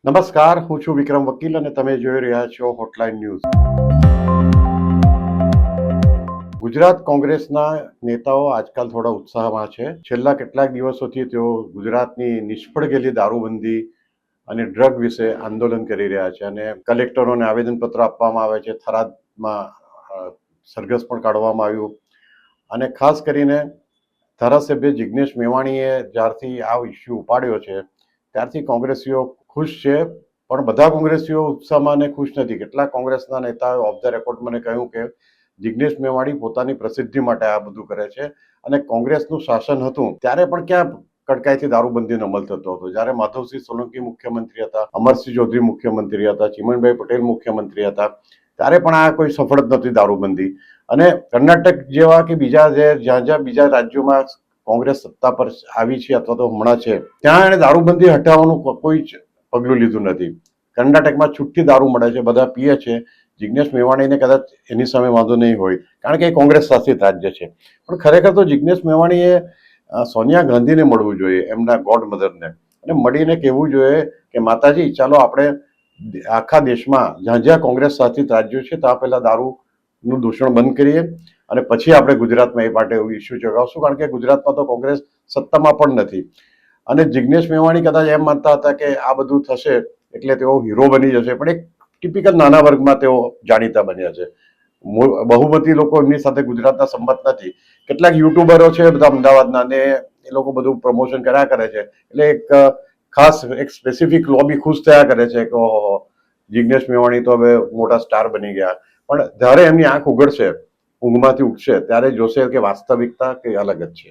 નમસ્કાર, હું છું વિક્રમ વકીલ અને તમે જોઈ રહ્યા છો હોટલાઇન ન્યૂઝ. ગુજરાત કોંગ્રેસના નેતાઓ આજકાલ થોડા ઉત્સાહમાં છે. છેલ્લા કેટલાક દિવસોથી તેઓ ગુજરાતની નિષ્ફળ ગયેલી દારૂબંધી અને ડ્રગ વિશે આંદોલન કરી રહ્યા છે અને કલેક્ટરોને આવેદનપત્ર આપવામાં આવે છે. થરાદમાં સરઘસ પણ કાઢવામાં આવ્યું અને ખાસ કરીને ધારાસભ્ય જિગ્નેશ મેવાણીએ જ્યારથી આ ઇસ્યુ ઉપાડ્યો છે ત્યારથી કોંગ્રેસીઓ ખુશ છે, પણ બધા કોંગ્રેસીઓ ઉત્સાહમાં અને ખુશ નથી. કેટલાક કોંગ્રેસના નેતાઓએ ઓફ ધ રેકોર્ડ મને કહ્યું કે જિગ્નેશ મેવાણી પોતાની પ્રસિદ્ધિ માટે આ બધું કરે છે અને કોંગ્રેસનું શાસન હતું ત્યારે પણ ક્યાં કડકાઈથી દારૂબંધીનો અમલ થતો હતો. જ્યારે માધવસિંહ સોલંકી મુખ્યમંત્રી હતા, અમરસિંહ ચૌધરી મુખ્યમંત્રી હતા, ચીમનભાઈ પટેલ મુખ્યમંત્રી હતા, ત્યારે પણ આ કોઈ સફળ જ નથી દારૂબંધી. અને કર્ણાટક જેવા કે બીજા જ્યાં બીજા રાજ્યોમાં કોંગ્રેસ સત્તા પર આવી છે અથવા તો હમણાં છે ત્યાં એને દારૂબંધી હટાવવાનું કોઈ જ પગલું લીધું નથી. કર્ણાટકમાં છૂટથી દારૂ મળે છે, બધા પીએ છે. જિગ્નેશ મેવાણીને કદાચ એની સામે વાંધો નહીં હોય કારણ કે એ કોંગ્રેસ શાસિત રાજ્ય છે, પણ ખરેખર તો જિગ્નેશ મેવાણીએ સોનિયા ગાંધીને મળવું જોઈએ, એમના ગોડ મધરને, અને મળીને કહેવું જોઈએ કે માતાજી ચાલો આપણે આખા દેશમાં જ્યાં જ્યાં કોંગ્રેસ શાસિત રાજ્યો છે ત્યાં પહેલા દારૂનું દૂષણ બંધ કરીએ અને પછી આપણે ગુજરાતમાં એ માટે ઇસ્યુ ચગાવશું, કારણ કે ગુજરાતમાં તો કોંગ્રેસ સત્તામાં પણ નથી. અને જિગ્નેશ મેવાણી કદાચ એમ માનતા હતા કે આ બધું થશે એટલે તેઓ હીરો બની જશે, પણ એક ટિપિકલ નાના વર્ગમાં તેઓ જાણીતા બન્યા છે. બહુમતી લોકો એમની સાથે ગુજરાતના સંમત નથી. કેટલાક યુટ્યુબરો છે બધા અમદાવાદના, ને એ લોકો બધું પ્રમોશન કર્યા કરે છે એટલે એક ખાસ એક સ્પેસિફિક લોબી ખુશ થયા કરે છે કે ઓહો જિગ્નેશ મેવાણી તો હવે મોટા સ્ટાર બની ગયા. પણ જ્યારે એમની આંખ ઉઘડશે, ઊંઘમાંથી ઉઠશે, ત્યારે જોશે કે વાસ્તવિકતા કંઈ અલગ જ છે.